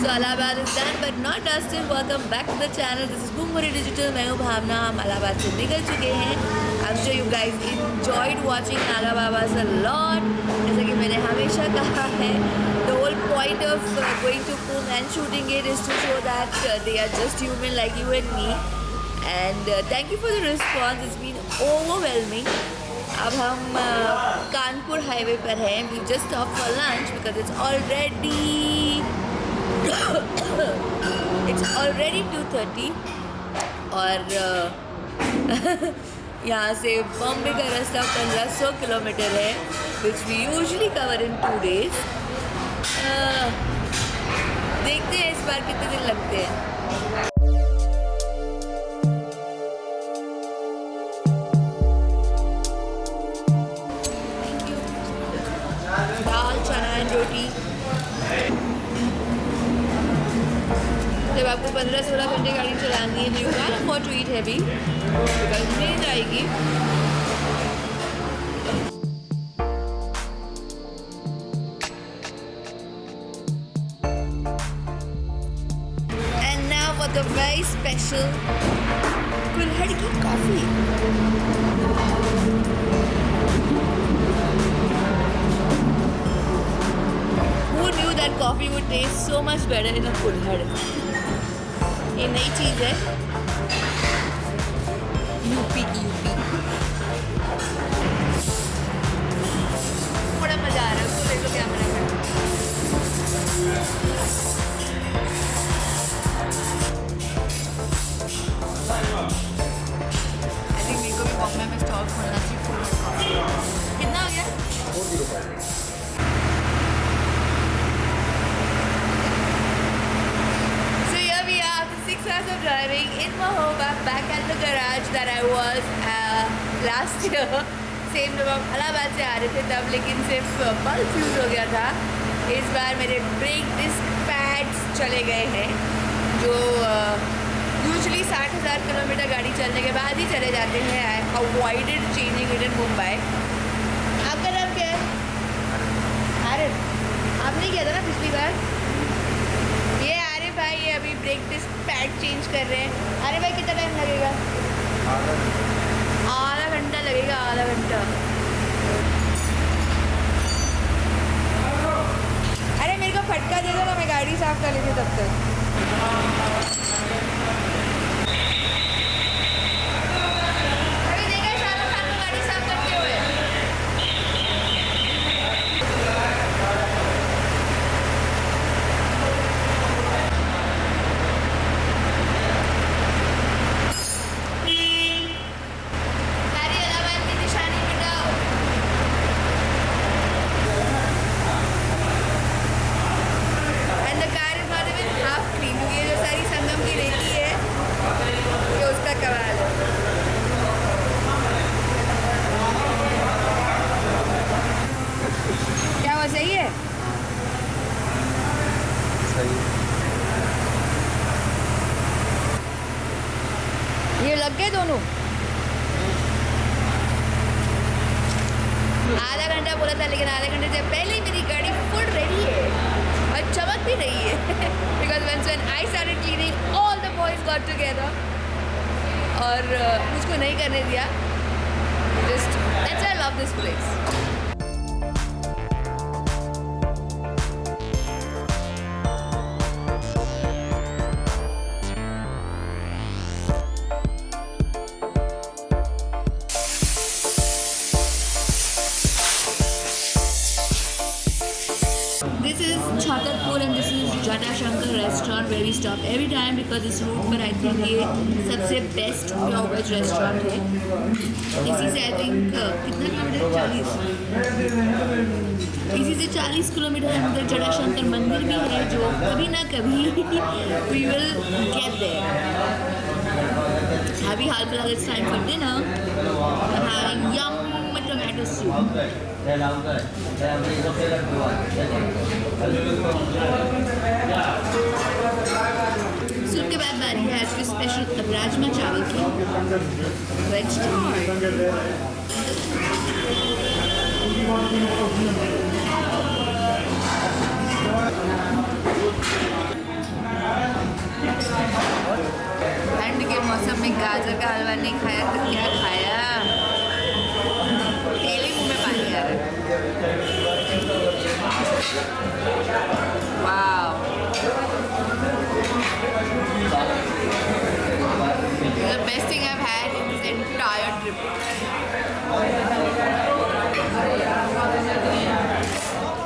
So Allahabad is done but not dusted. Welcome back to the channel. This is Boombury Digital. मैं हूँ भावना. हम Allahabad से निकल चुके हैं. I'm sure you guys enjoyed watching Naga Babas a lot. जैसा कि मैंने हमेशा कहा है, the whole point of going to Kumbh and shooting it is to show that they are just human like you and me. And thank you for the response. It's been overwhelming. अब हम Kanpur highway पर हैं. We just stopped for lunch because it's already 2:30 और यहाँ से बॉम्बे का रास्ता 1500 kilometre है, which we usually cover in 2 days. देखते हैं इस बार कितने दिन लगते हैं. दाल चना एंड रोटी. जब आपको 15-16 घंटे गाड़ी चलानी है तो you can afford to eat heavy because नींद आएगी. And now for the very special कुल्हड़ की coffee. Who knew that coffee would taste so much better in a kulhad? ये नई चीज़ है. यूपी की यूपी. बड़ा मज़ा आ रहा है. उसको देख लो कैमरा में. आई थिंक मेरे को भी बॉम्बे में स्टॉल खोलना चाहिए कुल्हड़ कॉफी. कितना हो गया? 40 रुपये. Hours of driving in Mahoba, back at the garage that I was last year. Same जब हम इलाहाबाद से आ रहे थे तब, लेकिन सिर्फ बल्ब फ्यूज हो गया था. इस बार मेरे ब्रेक डिस्क पैड्स चले गए हैं जो यूजली 60,000 किलोमीटर गाड़ी चलने के बाद ही चले जाते हैं. I avoided changing it in Mumbai. आपका नाम क्या है? आरिफ. आपने किया था ना पिछली बार. ये आरिफ भाई ये अभी ब्रेक डिस्क पैड चेंज कर रहे हैं. अरे भाई कितना टाइम लगेगा? आधा घंटा लगेगा. आधा घंटा. अरे मेरे को फटका दे दो ना, मैं गाड़ी साफ कर लेती तब तक. अभी देखा शाहरुख खान को गाड़ी साफ करते हुए. सही है. ये लग गए दोनों. आधा घंटा बोला था, लेकिन आधे घंटे से पहले ही मेरी गाड़ी फुल रेडी है और चमक भी रही है. Because when I started cleaning, all the boys got together और मुझको नहीं करने दिया. Just that's why I love this place. This is Chhatarpur and this is Jata Shankar restaurant where we stop every time because इस root पर I think ये सबसे best pure veg restaurant है. इसी से I think कितना kilometre? 40. इसी से 40 किलोमीटर अंदर जटा शंकर मंदिर भी है जो कभी ना कभी we will get there. अभी हाल फिलहाल it's time for dinner. I'm having yum tomato soup. Soup के बाद बारी है आज की स्पेशल राजमा चावल की. वेज. मौसम में गाजर का हलवा नहीं खाया तो क्या खाया। तेरे मुंह में पानी आ रहा है। वाव, the best thing I've had in this entire trip.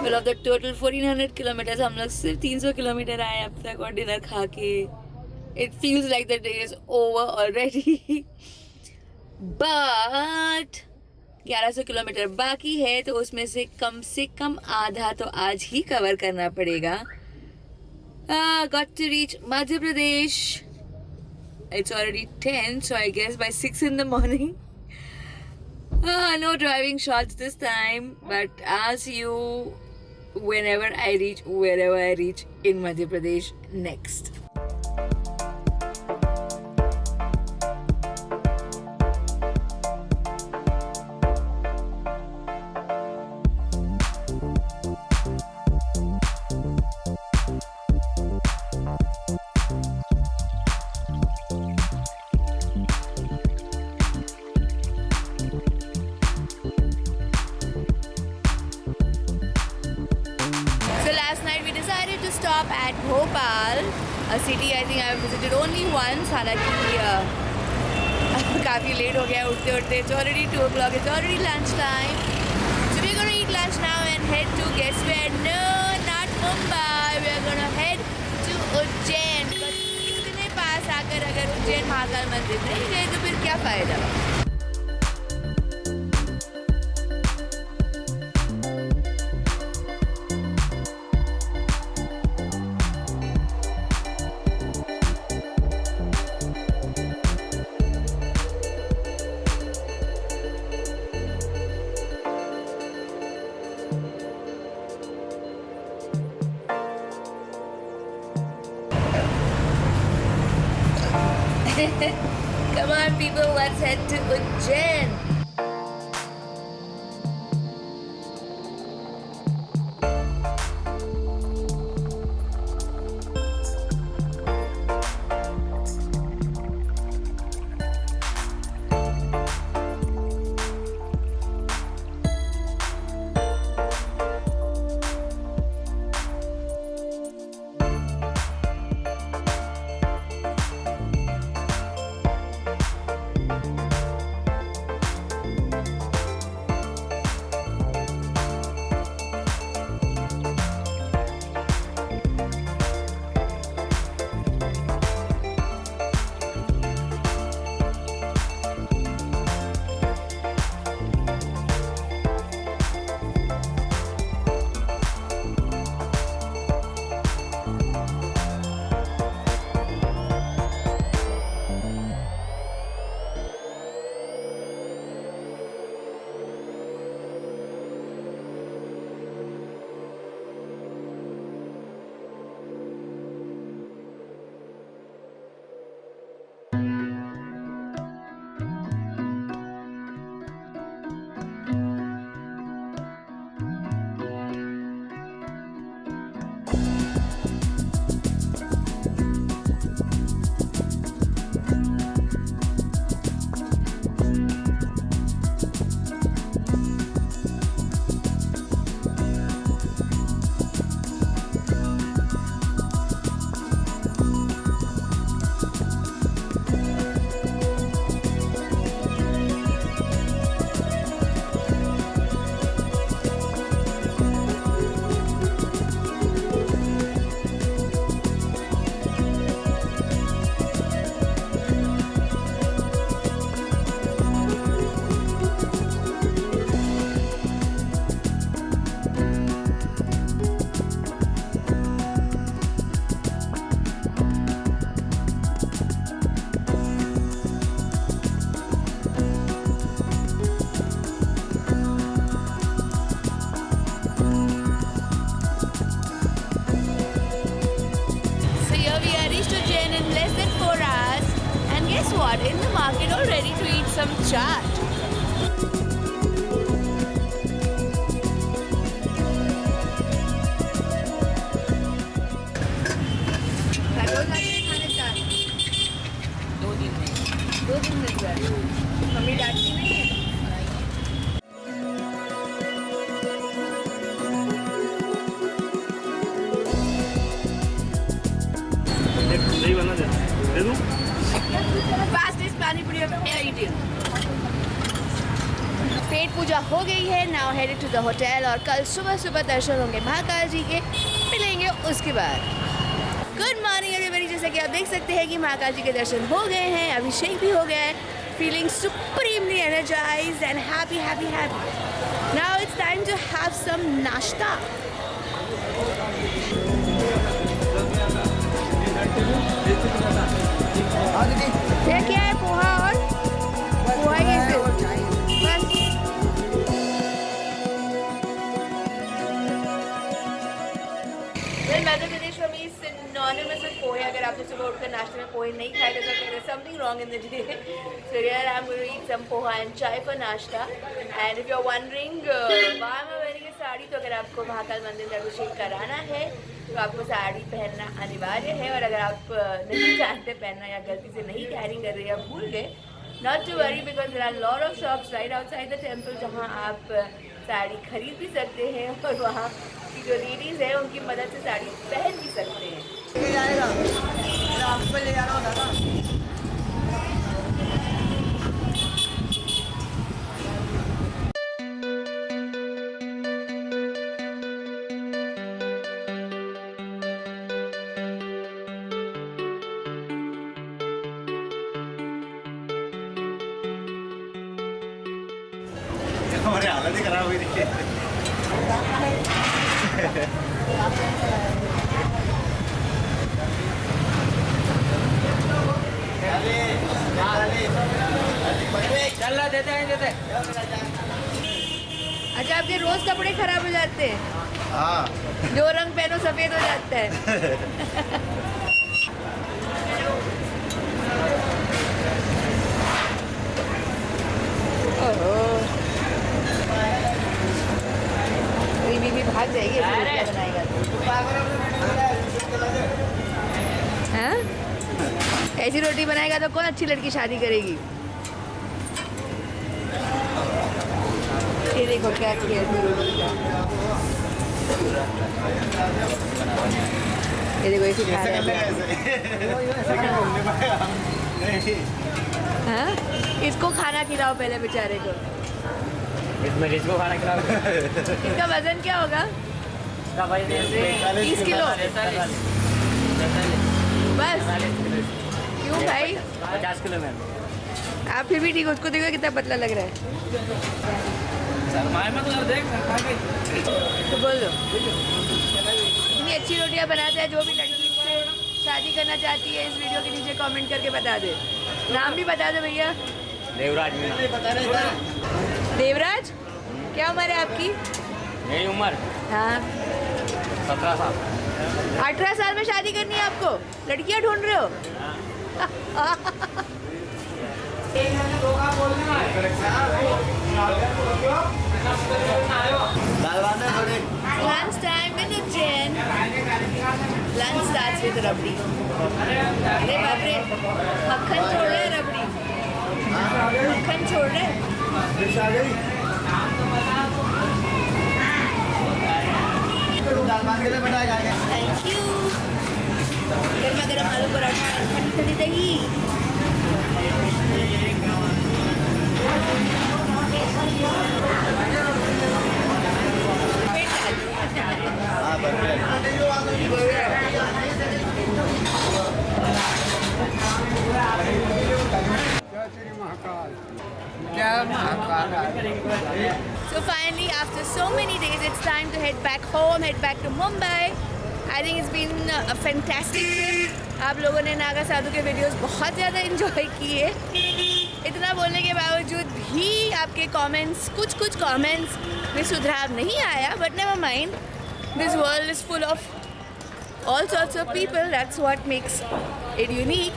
Well, of the total 1400 kilometers, हम लोग सिर्फ 300 किलोमीटर आए अब तक और डिनर खा के it feels like the day is over already. But 1100 kilometre बाकी है तो उसमें से कम आधा तो आज ही कवर करना पड़ेगा. Got to reach Madhya Pradesh. It's already 10, so I guess by 6 in the morning. No driving shots this time, but I'll see you wherever I reach in Madhya Pradesh next. Stop at Bhopal, a city I think I have visited only once. हालांकि काफ़ी late हो गया उठते उठते. It's already 2 o'clock. It's already lunch time. So we're gonna eat lunch now and head to guess where? No, not Mumbai. We're gonna head to Ujjain. But इतने पास आकर अगर उज्जैन महाकाल मंदिर नहीं गए तो फिर क्या फ़ायदा? Come on people, let's head to Ujjain. what? In the market all ready to eat some chaat. रोज आके खाने चाट 2 दिन में 2 दिन मिल गया। मम्मी डांटती नहीं है। नहीं बना दे दूँ? फास्टेस्ट पानी पूरी ऑफ एनीथिंग। पेट पूजा हो गई है। Now headed to the hotel और कल सुबह सुबह दर्शन होंगे महाकाल जी के, मिलेंगे उसके बाद। Good morning everybody. जैसा कि आप देख सकते हैं कि महाकाल जी के दर्शन हो गए हैं, अभिषेक भी हो गया है। Feeling supremely energised and happy happy happy. Now it's time to have some nashta. ये क्या है? पोहा और पोहा ही है बस। मध्य प्रदेश में सिनोनिमस विद पोहे। अगर आपने सुबह उठकर नाश्ते में पोहे नहीं खाए तो there is something wrong in the day. So here I am going to eat some poha and chai for nashta. And if you are wondering why I am wearing a sari, तो अगर आपको महाकाल मंदिर में अभिषेक कराना है तो आपको साड़ी पहनना अनिवार्य है। और अगर आप नहीं जानते पहनना या गलती से नहीं कैरी कर रहे या भूल गए, not to worry because there are lot of shops right outside the temple जहाँ आप साड़ी खरीद भी सकते हैं और वहाँ की जो लेडीज़ है उनकी मदद से साड़ी पहन भी सकते हैं। ले जाना होता था। हमारी हालत ही खराब हुई थी। चल देते हैं देते। अच्छा, आपके रोज कपड़े खराब हो जाते हैं? हाँ, जो रंग पहनो सफेद हो जाता है। ओहो, मेरी बीवी भाग जाएगी ऐसी रोटियां बनाएगा तो। हाँ? ऐसी रोटी बनाएगा तो कौन अच्छी लड़की शादी करेगी? ये देखो क्या किया रोटी का। ये देखो ऐसे खा रहे हैं। हाँ? इसको खाना खिलाओ पहले बेचारे को। इसमें इसको खाना खिलाओ। इसका वजन क्या होगा? 30 किलो बस? क्यों भाई? 50 किलो में। आप फिर भी ठीक हो, उसको देखो कितना पतला लग रहा है। तो बोल दो। इतनी अच्छी रोटियां बनाते हैं। जो भी लड़की से शादी करना चाहती है इस वीडियो के नीचे कमेंट करके बता दे। नाम भी बता दो भैया। देवराज मीना। देवराज, क्या उम्र है आपकी? मेरी उम्र हाँ, 17 साल। 18 साल में शादी करनी है आपको? लड़कियां ढूंढ रहे हो? Lunch time with Ujjain. Lunch starts with रबड़ी। अरे बाप रे, मक्खन छोड़ रहे हैं रबड़ी। मक्खन छोड़ रहे हैं। Thank you. गर्मा गर्म आलू पराठा, ठंडी ठंडी दही। So finally, after so many days, it's time to head back home, head back to Mumbai. I think it's been a fantastic trip. आप लोगों ने नागा साधु के वीडियोस बहुत ज़्यादा एंजॉय किए। इतना बोलने के बावजूद भी आपके कमेंट्स, कुछ कमेंट्स में सुधार नहीं आया, but never mind, this world is full of all sorts of people, that's what makes it unique.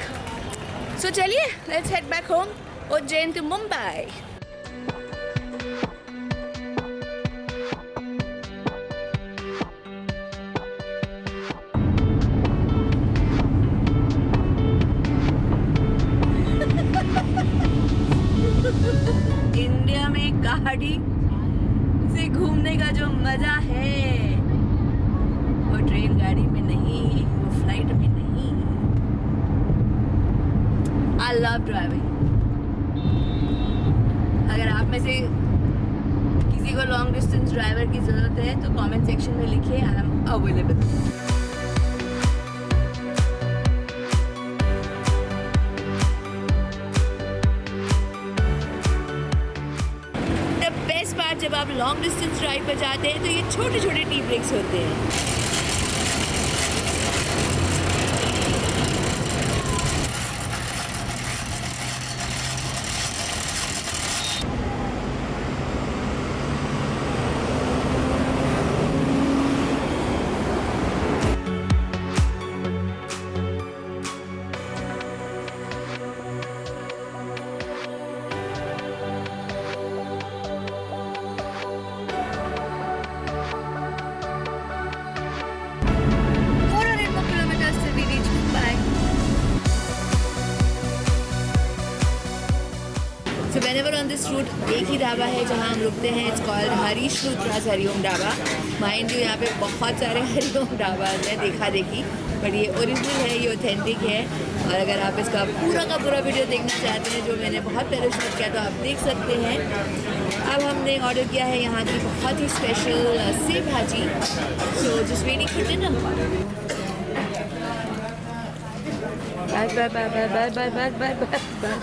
So चलिए, let's head back home, Ujjain to Mumbai. India में गाड़ी से घूमने का जो मजा है वो ट्रेन गाड़ी में नहीं, वो फ्लाइट में नहीं। I love driving. अगर आप में से किसी को लॉन्ग डिस्टेंस ड्राइवर की ज़रूरत है तो कमेंट सेक्शन में लिखिए, I am available. The best part, जब आप लॉन्ग डिस्टेंस ड्राइव पर जाते हैं तो ये छोटे छोटे टी ब्रेक्स होते हैं। So whenever on this route एक ही ढाबा है जहाँ हम रुकते हैं, it's called Harish Rudras Hariom dhaba. Mind you यहाँ पे बहुत सारे हरिओम ढाबा हैं देखा देखी, बट ये ओरिजिनल है, ये ऑथेंटिक है। और अगर आप इसका पूरा का पूरा वीडियो देखना चाहते हैं जो मैंने बहुत पहले शूट किया तो आप देख सकते हैं। अब हमने ऑर्डर किया है यहाँ की बहुत ही स्पेशल सेव भाजी। So just waiting for dinner. Bye bye bye bye bye bye bye bye bye bye.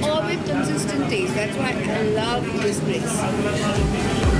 Always consistent taste. That's why I love this place.